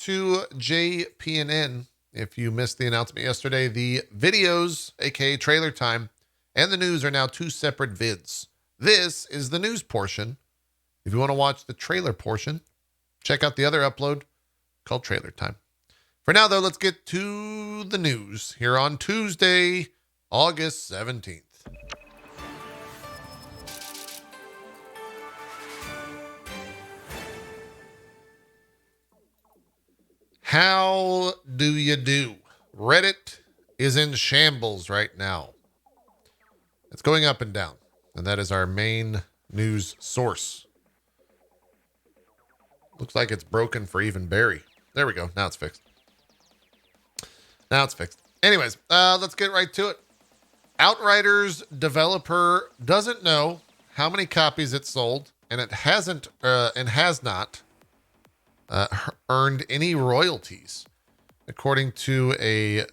to JPNN. If you missed the announcement yesterday, the videos, aka trailer time, and the news are now two separate vids. This is the news portion. If you want to watch the trailer portion, check out the other upload called Trailer Time. For now, though, let's get to the news here on Tuesday, August 17th. How do you do? Reddit is in shambles right now. It's going up and down, and that is our main news source. Looks like it's broken for even Barry. There we go. Now it's fixed. Anyways, let's get right to it. Outriders developer doesn't know how many copies it sold, and it hasn't and has not earned any royalties, according to a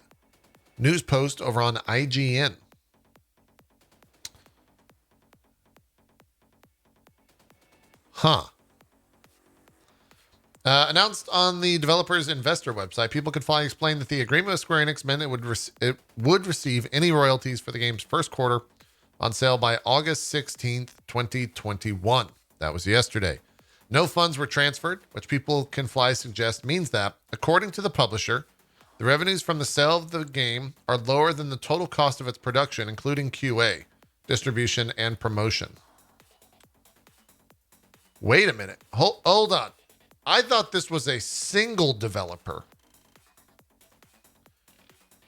news post over on IGN. Announced on the developer's investor website, People Can Fly explained that the agreement with Square Enix meant it would receive any royalties for the game's first quarter on sale by August 16th, 2021. That was yesterday. No funds were transferred, which People Can Fly suggest means that, according to the publisher, the revenues from the sale of the game are lower than the total cost of its production, including QA, distribution, and promotion. Wait a minute. Hold on. I thought this was a single developer.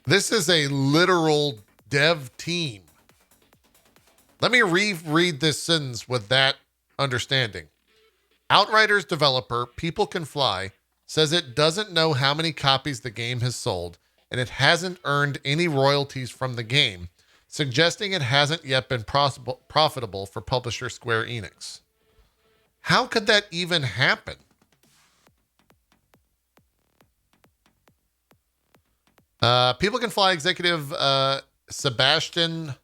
This is a literal dev team. Let me reread this sentence with that understanding. Outriders developer People Can Fly says it doesn't know how many copies the game has sold, and it hasn't earned any royalties from the game, suggesting it hasn't yet been profitable for publisher Square Enix. How could that even happen? People Can Fly executive Sebastian.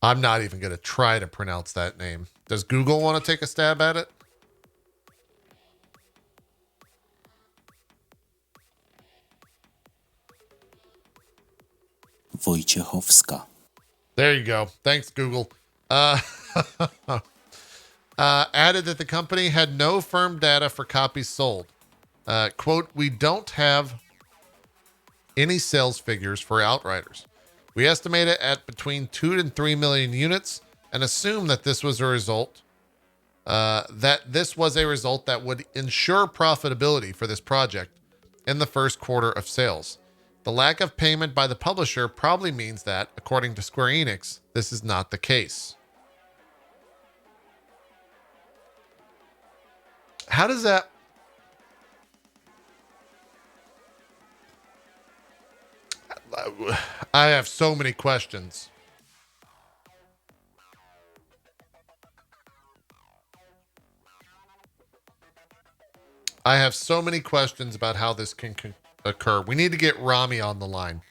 I'm not even going to try to pronounce that name. Does Google want to take a stab at it? Wojciechowska. There you go. Thanks, Google. Added that the company had no firm data for copies sold. Quote, "We don't have any sales figures for Outriders. We estimate it at between 2 and 3 million units and assume that this was a result that would ensure profitability for this project in the first quarter of sales. The lack of payment by the publisher probably means that, according to Square Enix, this is not the case." How does that... I have so many questions. I have so many questions about how this can occur. We need to get Rami on the line.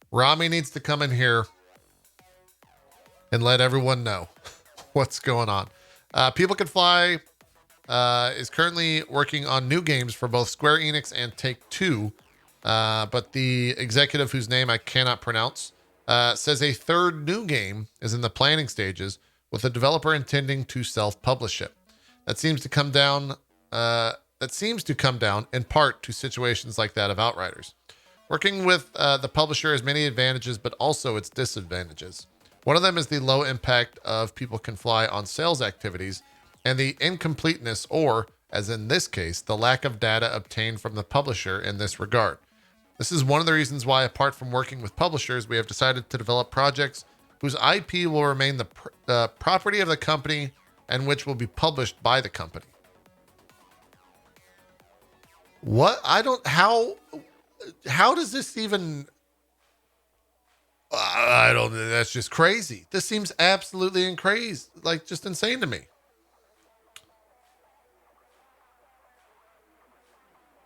Rami needs to come in here and let everyone know what's going on. People Can Fly is currently working on new games for both Square Enix and Take-Two. But the executive, whose name I cannot pronounce, says a third new game is in the planning stages, with the developer intending to self-publish it. That seems to come down in part to situations like that of Outriders. Working with the publisher has many advantages, but also its disadvantages. One of them is the low impact of People Can Fly on sales activities and the incompleteness, or, as in this case, the lack of data obtained from the publisher in this regard. This is one of the reasons why, apart from working with publishers, we have decided to develop projects whose IP will remain the property of the company and which will be published by the company. What? How does this even... I don't know. That's just crazy. This seems absolutely crazy. Like, just insane to me.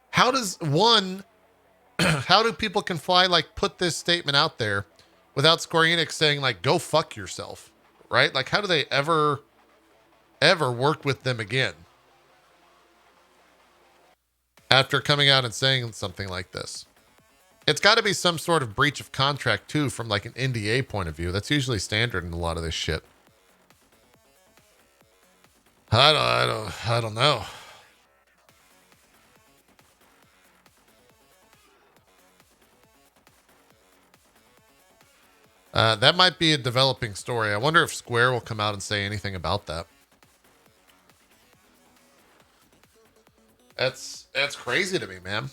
How does how do People Can Fly, like, put this statement out there without Square Enix saying, like, go fuck yourself, right? Like, how do they ever work with them again? after coming out and saying something like this. It's got to be some sort of breach of contract too, from like an NDA point of view. That's usually standard in a lot of this shit. I don't know. That might be a developing story. I wonder if Square will come out and say anything about that. That's crazy to me, man.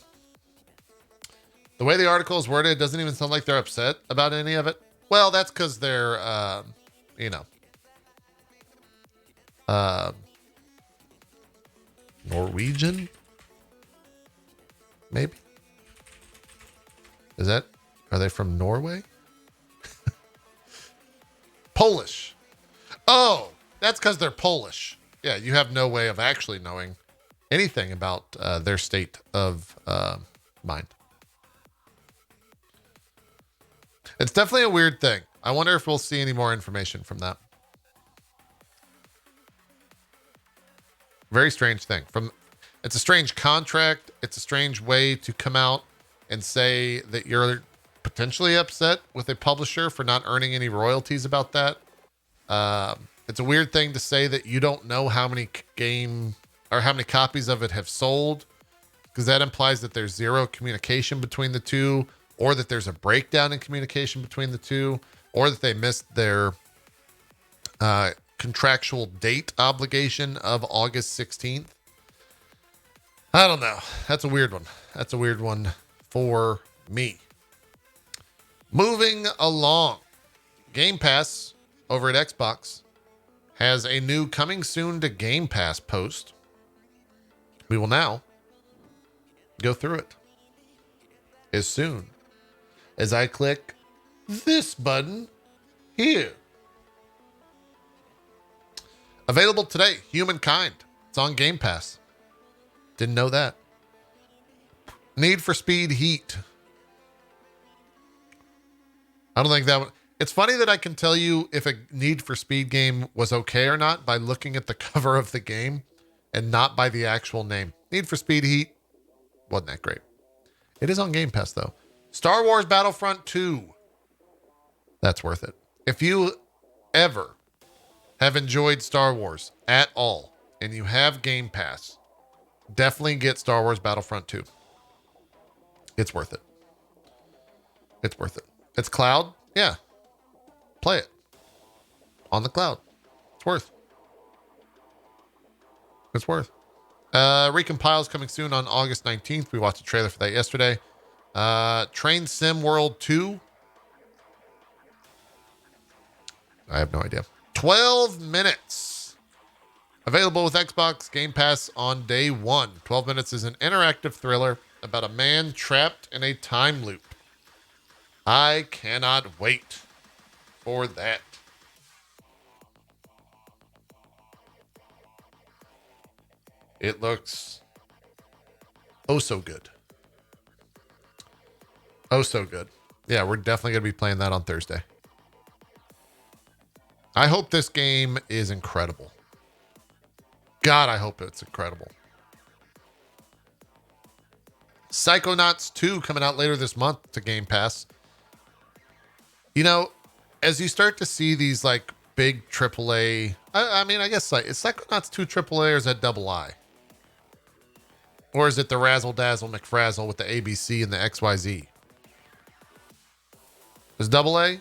The way the article is worded, it doesn't even sound like they're upset about any of it. Well, that's because they're, Norwegian? Maybe? Are they from Norway? Polish. Oh, that's because they're Polish. Yeah, you have no way of actually knowing anything about their state of mind. It's definitely a weird thing. I wonder if we'll see any more information from that. Very strange thing. It's a strange contract. It's a strange way to come out and say that you're potentially upset with a publisher for not earning any royalties about that. It's a weird thing to say that you don't know how many how many copies of it have sold, because that implies that there's zero communication between the two, or that there's a breakdown in communication between the two, or that they missed their contractual date obligation of August 16th. I don't know. That's a weird one. That's a weird one for me. Moving along. Game Pass over at Xbox has a new coming soon to Game Pass post. We will now go through it as soon as I click this button here. Available today, Humankind. It's on Game Pass. Didn't know that. Need for Speed Heat. I don't think that one. It's funny that I can tell you if a Need for Speed game was okay or not by looking at the cover of the game and not by the actual name. Need for Speed Heat wasn't that great. It is on Game Pass though. Star Wars Battlefront 2. That's worth it. If you ever have enjoyed Star Wars at all and you have Game Pass, definitely get Star Wars Battlefront 2. It's worth it. It's worth it. It's cloud. Yeah. Play it on the cloud. It's worth. It's worth. Recompile's coming soon on August 19th. We watched a trailer for that yesterday. Train Sim World 2. I have no idea. 12 minutes. Available with Xbox Game Pass on day one. 12 minutes is an interactive thriller about a man trapped in a time loop. I cannot wait for that. It looks oh so good. Oh so good. Yeah, we're definitely going to be playing that on Thursday. I hope this game is incredible. God, I hope it's incredible. Psychonauts 2 coming out later this month to Game Pass. You know, as you start to see these like big AAA, I mean, I guess like, is Psychonauts 2 AAA or is that double I? Or is it the Razzle Dazzle McFrazzle with the ABC and the XYZ? Is double A?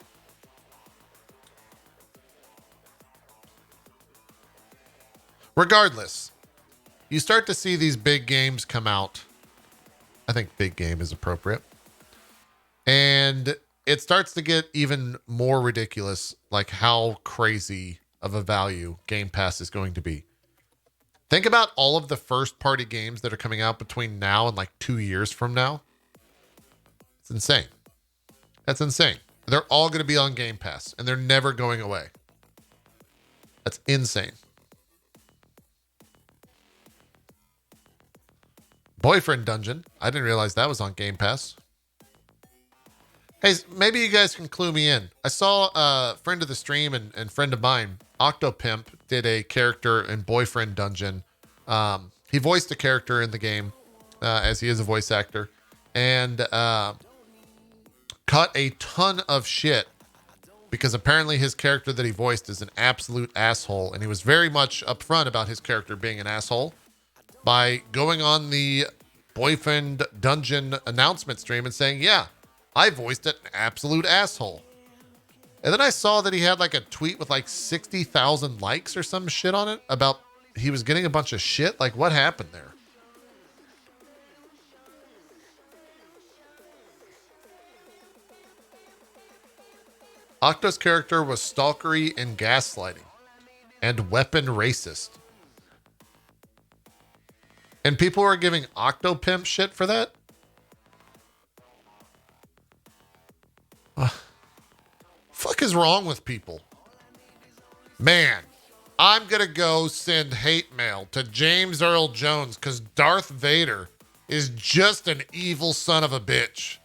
Regardless, you start to see these big games come out. I think big game is appropriate. And it starts to get even more ridiculous, like how crazy of a value Game Pass is going to be. Think about all of the first party games that are coming out between now and like 2 years from now. It's insane. That's insane. They're all going to be on Game Pass and they're never going away. That's insane. Boyfriend Dungeon. I didn't realize that was on Game Pass. Hey, maybe you guys can clue me in. I saw a friend of the stream and friend of mine, Octopimp, did a character in Boyfriend Dungeon. He voiced a character in the game, as he is a voice actor, and caught a ton of shit because apparently his character that he voiced is an absolute asshole, and he was very much upfront about his character being an asshole by going on the boyfriend dungeon announcement stream and saying, yeah, I voiced an absolute asshole. And then I saw that he had like a tweet with like 60,000 likes or some shit on it about he was getting a bunch of shit. Like, what happened there? Octo's character was stalkery and gaslighting and weapon racist. And people are giving Octopimp shit for that? Fuck is wrong with people? Man, I'm going to go send hate mail to James Earl Jones because Darth Vader is just an evil son of a bitch.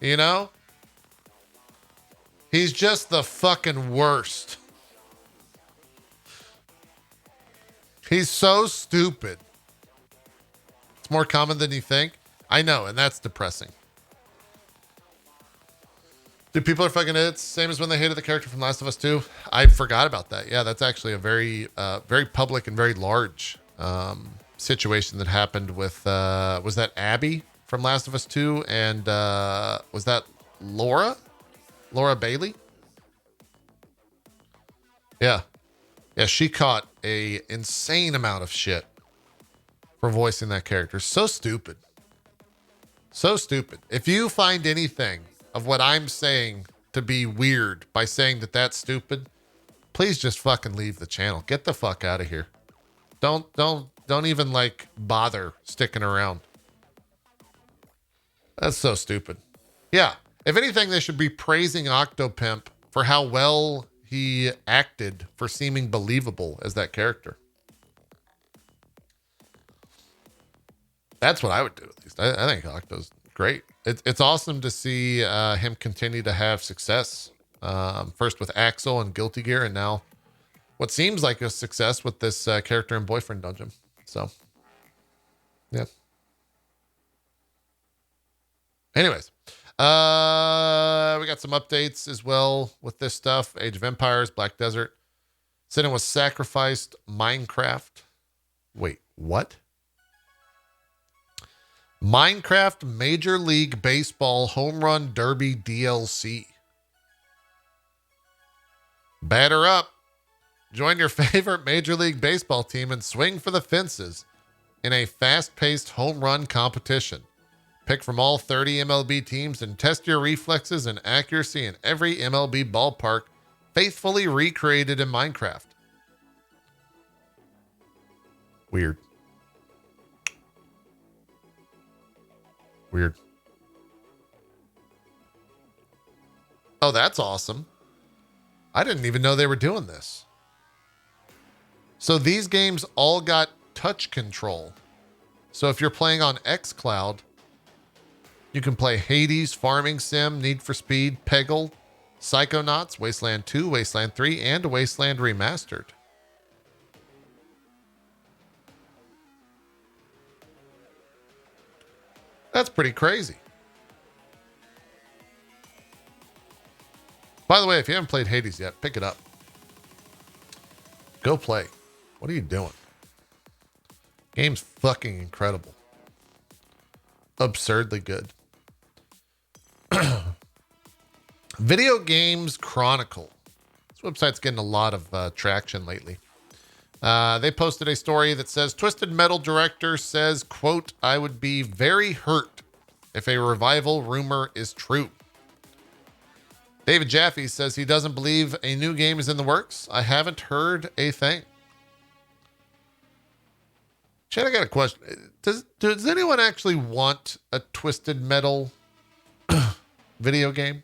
You know? He's just the fucking worst. He's so stupid. It's more common than you think. I know, and that's depressing. Dude, people are fucking idiots. Same as when they hated the character from Last of Us 2. I forgot about that. Yeah, that's actually a very, very public and very large situation that happened with, was that Abby from Last of Us 2? And was that Laura? Laura Bailey? Yeah. Yeah, she caught a insane amount of shit for voicing that character. So stupid. So stupid. If you find anything of what I'm saying to be weird by saying that that's stupid, please just fucking leave the channel. Get the fuck out of here. Don't even like bother sticking around. That's so stupid. Yeah. If anything, they should be praising Octopimp for how well he acted for seeming believable as that character. That's what I would do, at least. I think Octo's great. It's awesome to see him continue to have success. First with Axel and Guilty Gear, and now what seems like a success with this character in Boyfriend Dungeon. So, yeah. Anyways, we got some updates as well with this stuff. Age of Empires, Black Desert. Sinnoh was sacrificed. Minecraft. Wait, what? Minecraft Major League Baseball Home Run Derby DLC. Batter up. Join your favorite Major League Baseball team and swing for the fences in a fast-paced home run competition. Pick from all 30 MLB teams and test your reflexes and accuracy in every MLB ballpark faithfully recreated in Minecraft. Weird. Weird. Oh, that's awesome. I didn't even know they were doing this. So these games all got touch control. So if you're playing on xCloud, you can play Hades, Farming Sim, Need for Speed, Peggle, Psychonauts, Wasteland 2, Wasteland 3, and Wasteland Remastered. That's pretty crazy. By the way, if you haven't played Hades yet, pick it up. Go play. What are you doing? Game's fucking incredible. Absurdly good. Video Games Chronicle. This website's getting a lot of traction lately. They posted a story that says Twisted Metal director says, quote, I would be very hurt if a revival rumor is true. David Jaffe says he doesn't believe a new game is in the works. I haven't heard a thing. Chad, I got a question. Does anyone actually want a Twisted Metal video game?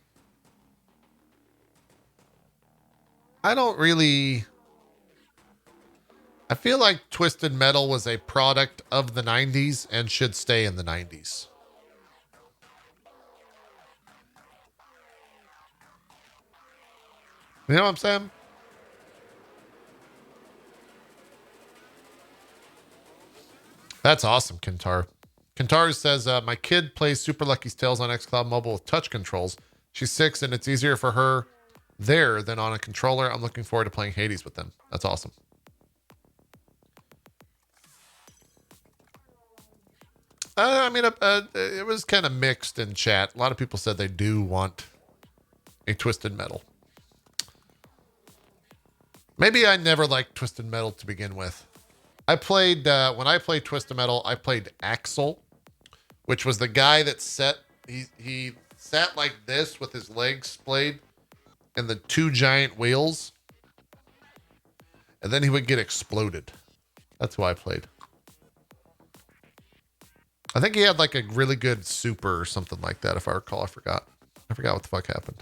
I don't really... I feel like Twisted Metal was a product of the 90s and should stay in the 90s. You know what I'm saying? That's awesome, Kintar. Kentari says, my kid plays Super Lucky's Tales on xCloud Mobile with touch controls. She's 6 and it's easier for her there than on a controller. I'm looking forward to playing Hades with them. That's awesome. It was kind of mixed in chat. A lot of people said they do want a Twisted Metal. Maybe I never liked Twisted Metal to begin with. I played, when I played Twisted Metal, I played Axel, which was the guy that he sat like this with his legs splayed and the 2 giant wheels. And then he would get exploded. That's who I played. I think he had like a really good super or something like that, if I recall. I forgot what the fuck happened.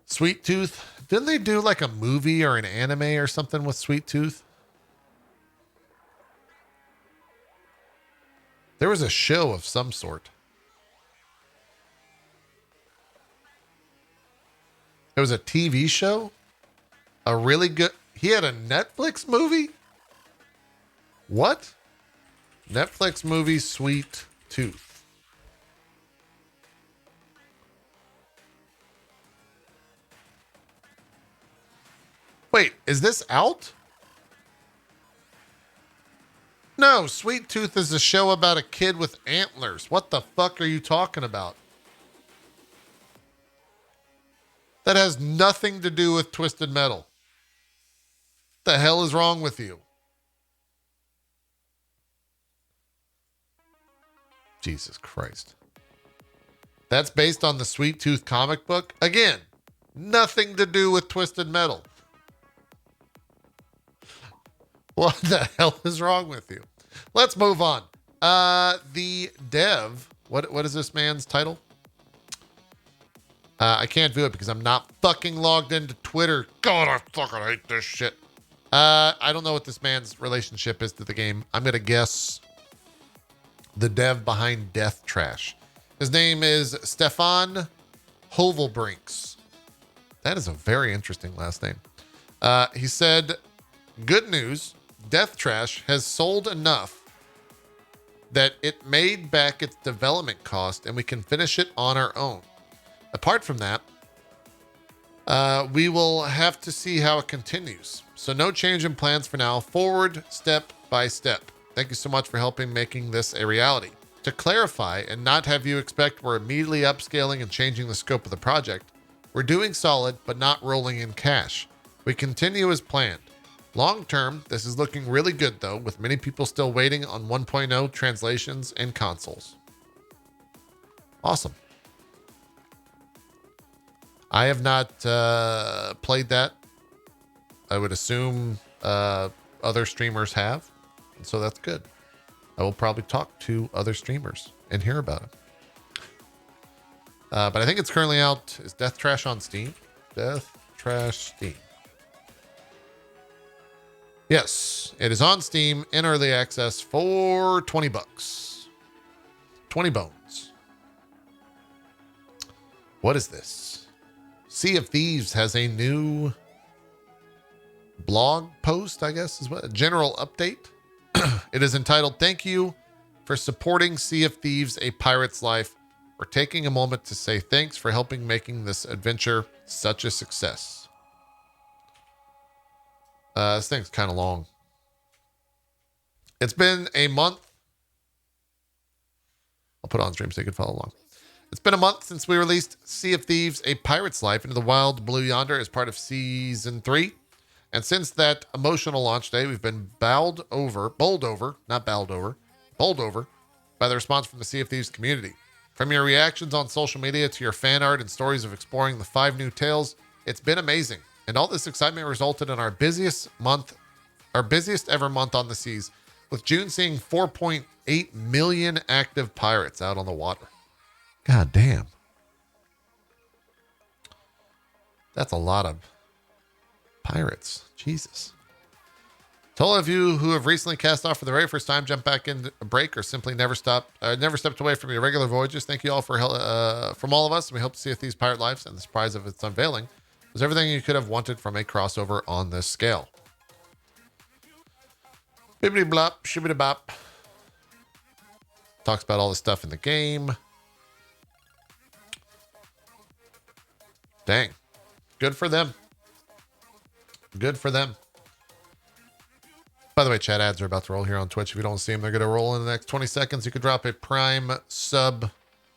Sweet Tooth. Didn't they do like a movie or an anime or something with Sweet Tooth? There was a show of some sort. It was a TV show? A really good... He had a Netflix movie? What? Netflix movie Sweet Tooth. Wait, is this out? No, Sweet Tooth is a show about a kid with antlers. What the fuck are you talking about? That has nothing to do with Twisted Metal. The hell is wrong with you? Jesus Christ. That's based on the Sweet Tooth comic book. Again, nothing to do with Twisted Metal. What the hell is wrong with you? Let's move on. The dev, what is this man's title? I can't view it because I'm not fucking logged into Twitter. God, I fucking hate this shit. I don't know what this man's relationship is to the game. I'm going to guess the dev behind Death Trash. His name is Stefan Hovelbrinks. That is a very interesting last name. He said, good news. Death Trash has sold enough that it made back its development cost and we can finish it on our own. Apart from that, we will have to see how it continues. So no change in plans for now. Forward step by step. Thank you so much for helping making this a reality. To clarify and not have you expect we're immediately upscaling and changing the scope of the project, we're doing solid but not rolling in cash. We continue as planned. Long term, this is looking really good though, with many people still waiting on 1.0 translations and consoles. Awesome. I have not played that. I would assume other streamers have, and so that's good. I will probably talk to other streamers and hear about it. But I think it's currently out. Is Death Trash on Steam? Death Trash Steam. Yes, it is on Steam in early access for 20 bucks. 20 bones. What is this? Sea of Thieves has a new blog post, I guess is what, a general update. It is entitled, "Thank you for supporting Sea of Thieves, A Pirate's Life. We're taking a moment to say thanks for helping making this adventure such a success." This thing's kind of long. It's been a month. I'll put it on stream so you can follow along. It's been a month since we released Sea of Thieves, A Pirate's Life into the wild blue yonder as part of Season 3. And since that emotional launch day, we've been bowled over by the response from the Sea of Thieves community. From your reactions on social media to your fan art and stories of exploring the 5 new tales, it's been amazing. And all this excitement resulted in our busiest ever month on the seas, with June seeing 4.8 million active pirates out on the water. God damn. That's a lot of pirates. Jesus. To all of you who have recently cast off for the very first time, jump back in a break, or simply never stepped away from your regular voyages, thank you all from all of us. And we hope to see if these pirate lives and the surprise of its unveiling was everything you could have wanted from a crossover on this scale. Bibbidi blop, shibbidi bop. Talks about all the stuff in the game. Dang. Good for them. Good for them. By the way, chat ads are about to roll here on Twitch. If you don't see them, they're going to roll in the next 20 seconds. You could drop a Prime sub,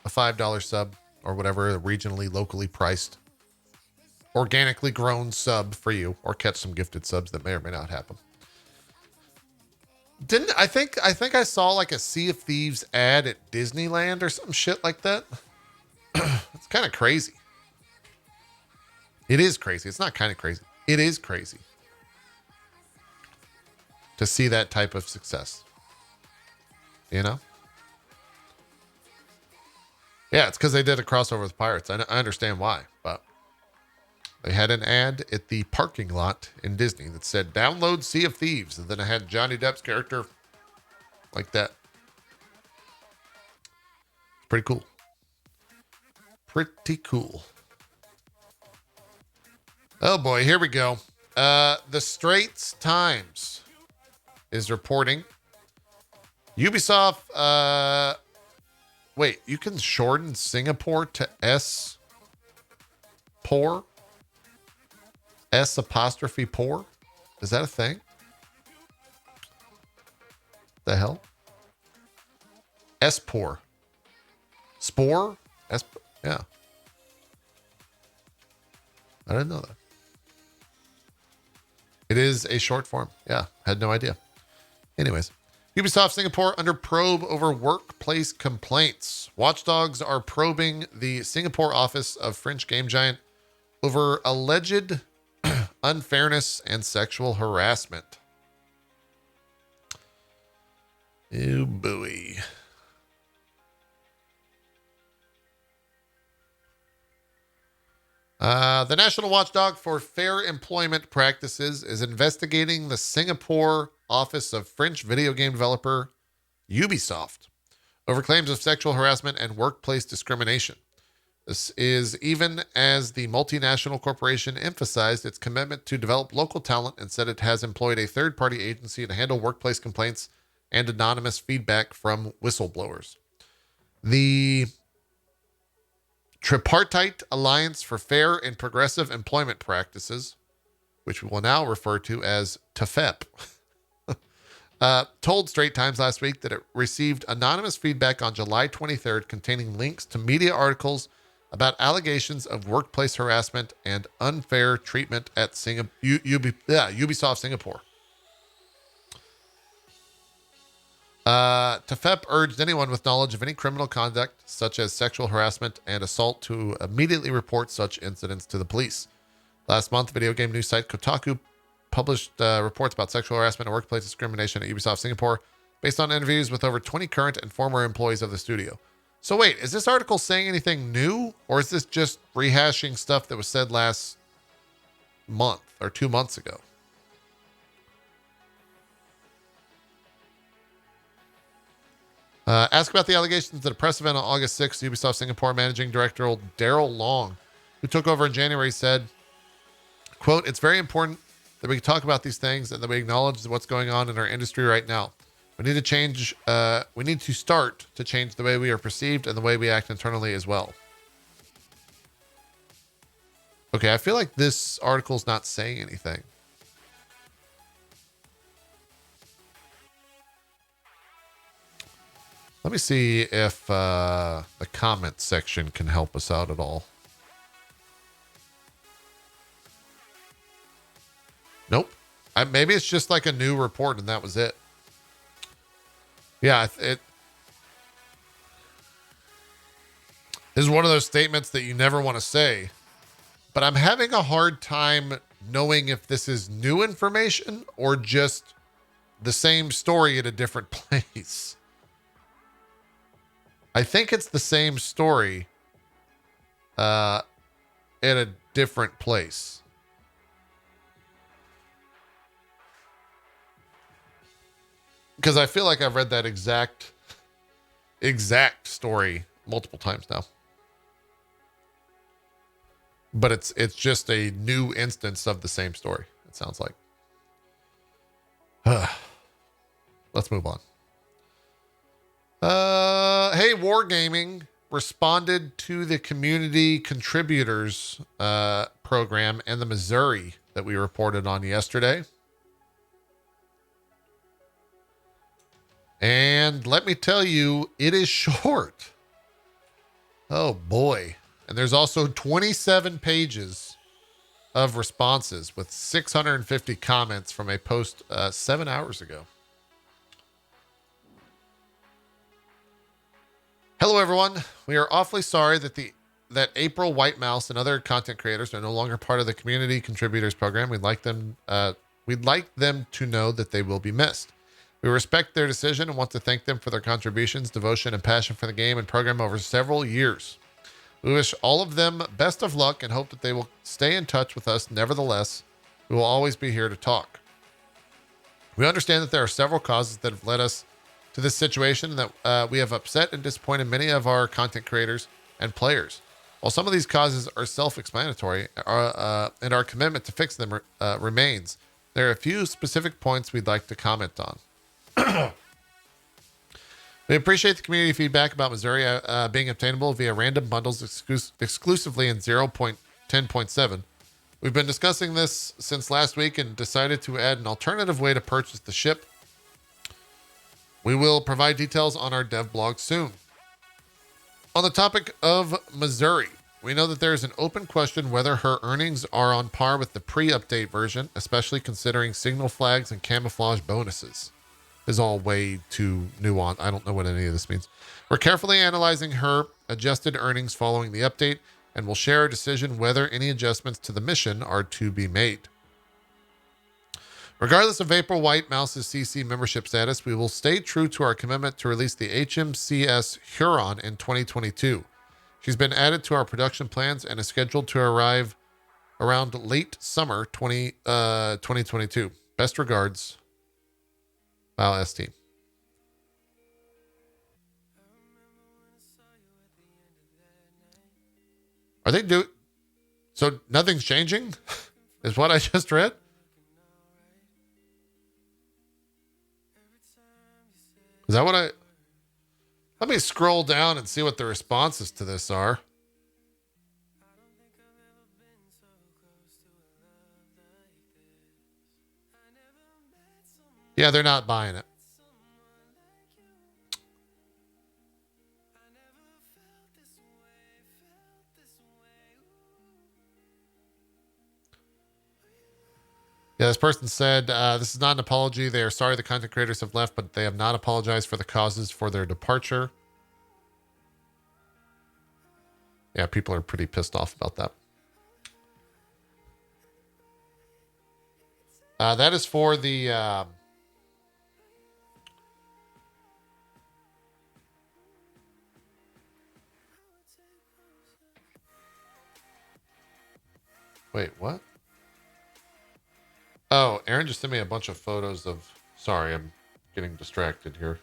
a $5 sub, or whatever, a regionally, locally priced, organically grown sub for you, or catch some gifted subs that may or may not happen. I think I saw like a Sea of Thieves ad at Disneyland or some shit like that. It's kind of crazy. It is crazy. It's not kind of crazy. It is crazy to see that type of success. You know? Yeah, it's because they did a crossover with Pirates. I understand why, but they had an ad at the parking lot in Disney that said, download Sea of Thieves. And then it had Johnny Depp's character like that. Pretty cool. Pretty cool. Oh boy, here we go. The Straits Times is reporting Ubisoft, wait, you can shorten Singapore to S poor? S apostrophe poor? Is that a thing? The hell? S poor. Spore? S, yeah. I didn't know that. It is a short form. Yeah, had no idea. Anyways, Ubisoft Singapore under probe over workplace complaints. Watchdogs are probing the Singapore office of French game giant over alleged unfairness and sexual harassment. Oh boy. The National Watchdog for Fair Employment Practices is investigating the Singapore office of French video game developer Ubisoft over claims of sexual harassment and workplace discrimination. This is even as the multinational corporation emphasized its commitment to develop local talent and said it has employed a third-party agency to handle workplace complaints and anonymous feedback from whistleblowers. The Tripartite Alliance for Fair and Progressive Employment Practices, which we will now refer to as TFEP, told Straits Times last week that it received anonymous feedback on July 23rd containing links to media articles about allegations of workplace harassment and unfair treatment at Ubisoft Singapore. TFEP urged anyone with knowledge of any criminal conduct, such as sexual harassment and assault, to immediately report such incidents to the police. Last month, video game news site Kotaku published reports about sexual harassment and workplace discrimination at Ubisoft Singapore based on interviews with over 20 current and former employees of the studio. So wait, is this article saying anything new, or is this just rehashing stuff that was said last month or 2 months ago? Ask about the allegations at a press event on August 6th. Ubisoft Singapore managing director Daryl Long, who took over in January, said, quote, "It's very important that we talk about these things and that we acknowledge what's going on in our industry right now. We need to change. We need to start to change the way we are perceived and the way we act internally as well." Okay, I feel like this article's not saying anything. Let me see if the comment section can help us out at all. Nope. Maybe it's just like a new report and that was it. Yeah, it is one of those statements that you never want to say, but I'm having a hard time knowing if this is new information or just the same story at a different place. I think it's the same story at a different place. Because I feel like I've read that exact story multiple times now. But it's just a new instance of the same story, it sounds like. let's move on. Hey, Wargaming responded to the community contributors program in the Missouri that we reported on yesterday. And let me tell you, it is short. Oh boy. And there's also 27 pages of responses with 650 comments from a post 7 hours ago. Hello, everyone. We are awfully sorry that April White Mouse and other content creators are no longer part of the community contributors program. We'd like them to know that they will be missed. We respect their decision and want to thank them for their contributions, devotion, and passion for the game and program over several years. We wish all of them best of luck and hope that they will stay in touch with us. Nevertheless, we will always be here to talk. We understand that there are several causes that have led us to this situation and that we have upset and disappointed many of our content creators and players. While some of these causes are self-explanatory and our commitment to fix them remains, there are a few specific points we'd like to comment on. We appreciate the community feedback about Missouri being obtainable via random bundles exclusively in 0.10.7. We've been discussing this since last week and decided to add an alternative way to purchase the ship. We will provide details on our dev blog soon. On the topic of Missouri, we know that there is an open question whether her earnings are on par with the pre-update version, especially considering signal flags and camouflage bonuses. Is all way too nuanced. I don't know what any of this means. We're carefully analyzing her adjusted earnings following the update, and we'll share a decision whether any adjustments to the mission are to be made. Regardless of April White Mouse's CC membership status, we will stay true to our commitment to release the HMCS Huron in 2022. She's been added to our production plans and is scheduled to arrive around late summer 2022. Best regards, Wow ST. Are they so nothing's changing? Is what I just read? Is that what let me scroll down and see what the responses to this are. Yeah, they're not buying it. Yeah, this person said, this is not an apology. They are sorry the content creators have left, but they have not apologized for the causes for their departure. Yeah, people are pretty pissed off about that. That is for the... Wait, what? Oh, Aaron just sent me a bunch of photos of... Sorry, I'm getting distracted here.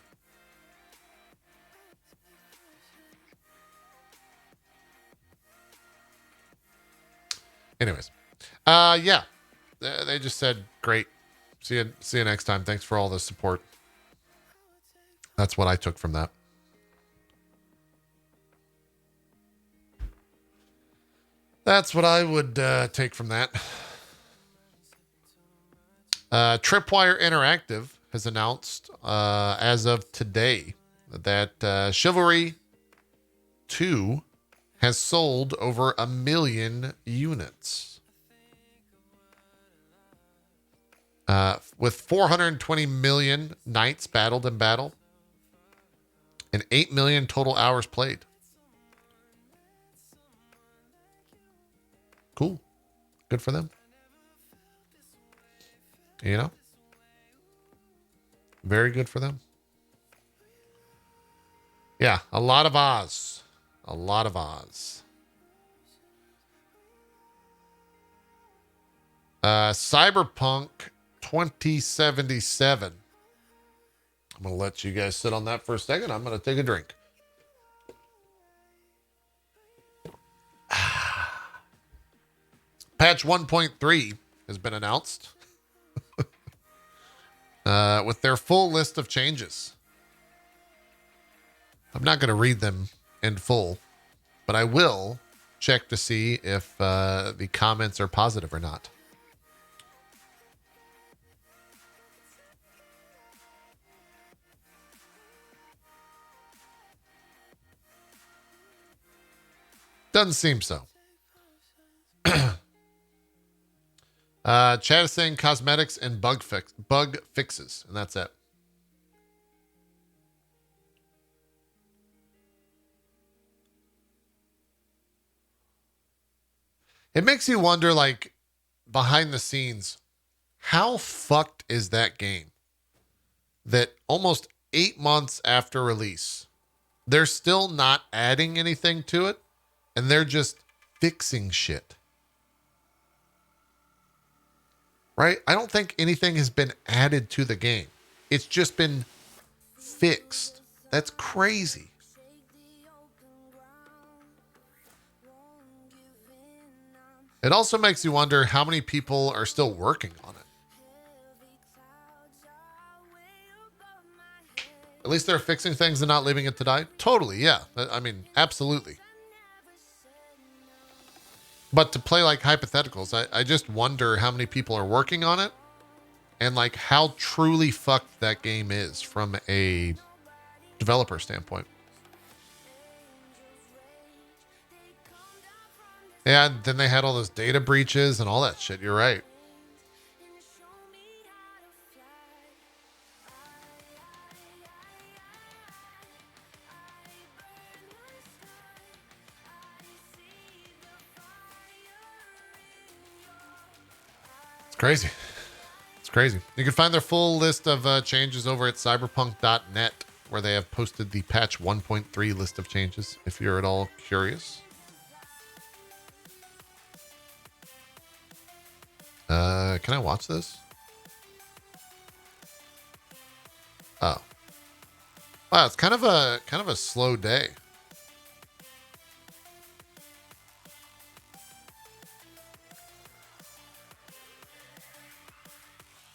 Anyways. Yeah. They just said, great. See you next time. Thanks for all the support. That's what I took from that. That's what I would take from that. Tripwire Interactive has announced as of today that Chivalry 2 has sold over 1 million units. With 420 million nights battled in battle and 8 million total hours played. Cool. Good for them. You know? Very good for them. Yeah, a lot of Oz. A lot of Oz. Cyberpunk 2077. I'm going to let you guys sit on that for a second. I'm going to take a drink. Patch 1.3 has been announced. with their full list of changes. I'm not going to read them in full, but I will check to see if the comments are positive or not. Doesn't seem so. Chat is saying cosmetics and bug fixes, and that's it. It makes you wonder, like, behind the scenes, how fucked is that game that almost 8 months after release, they're still not adding anything to it, and they're just fixing shit. Right? I don't think anything has been added to the game. It's just been fixed. That's crazy. It also makes you wonder how many people are still working on it. At least they're fixing things and not leaving it to die. Totally, yeah. I mean, absolutely. But to play like hypotheticals, I just wonder how many people are working on it and like how truly fucked that game is from a developer standpoint. Yeah, and then they had all those data breaches and all that shit. You're right. It's crazy. It's crazy. You can find their full list of changes over at cyberpunk.net, where they have posted the patch 1.3 list of changes, if you're at all curious. Can I watch this? Oh. Wow, it's kind of a slow day.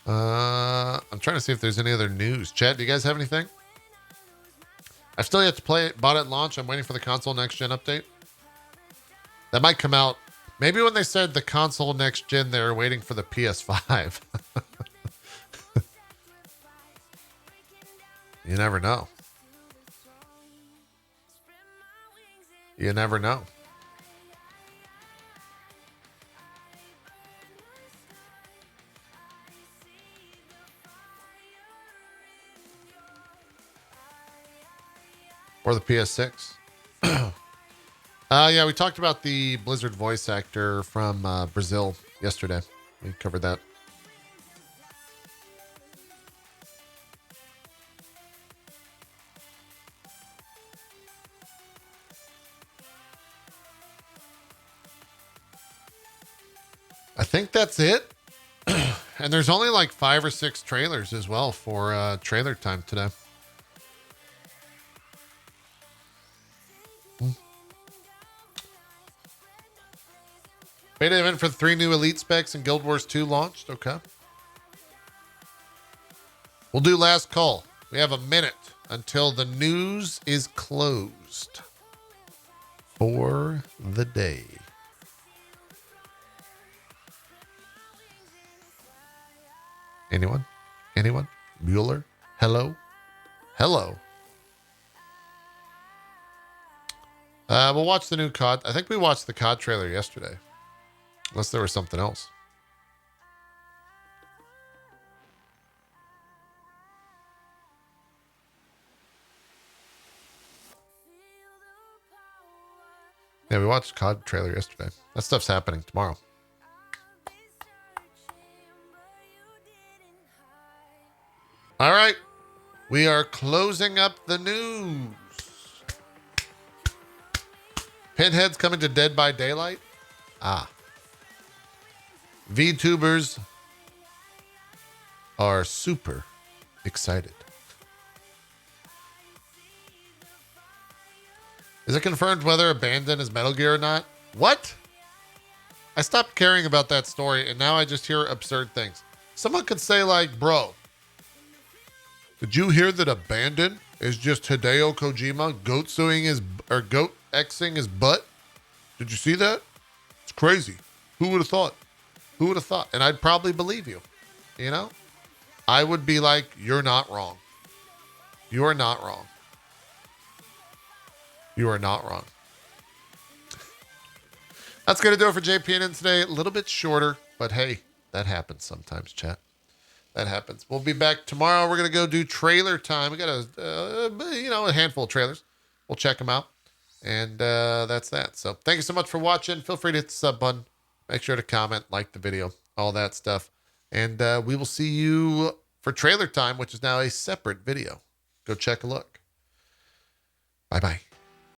I'm trying to see if there's any other news. Chat, do you guys have anything? I've still yet to play it. Bought it at launch. I'm waiting for the console next gen update. That might come out. Maybe when they said the console next gen, they were waiting for the PS5. You never know. You never know. Or the PS6. Yeah, we talked about the Blizzard voice actor from Brazil yesterday. We covered that. I think that's it. And there's only like 5 or 6 trailers as well for trailer time today. Beta event for 3 new Elite specs and Guild Wars 2 launched. Okay. We'll do last call. We have a minute until the news is closed for the day. Anyone? Anyone? Bueller? Hello? Hello? We'll watch the new COD. I think we watched the COD trailer yesterday. Unless there was something else. Yeah, we watched COD trailer yesterday. That stuff's happening tomorrow. All right. We are closing up the news. Pinhead's coming to Dead by Daylight. Ah. VTubers are super excited. Is it confirmed whether Abandon is Metal Gear or not? What? I stopped caring about that story and now I just hear absurd things. Someone could say like, bro, Did you hear that Abandon is just Hideo Kojima goat Xing his butt? Did you see that? It's crazy. Who would have thought? Who would have thought? And I'd probably believe you. You know? I would be like, you're not wrong. You are not wrong. You are not wrong. That's going to do it for JPNN today. A little bit shorter, but hey, that happens sometimes, chat. That happens. We'll be back tomorrow. We're going to go do trailer time. We got a handful of trailers. We'll check them out. And that's that. So thank you so much for watching. Feel free to hit the sub button. Make sure to comment, like the video, all that stuff. And we will see you for trailer time, which is now a separate video. Go check a look. Bye-bye.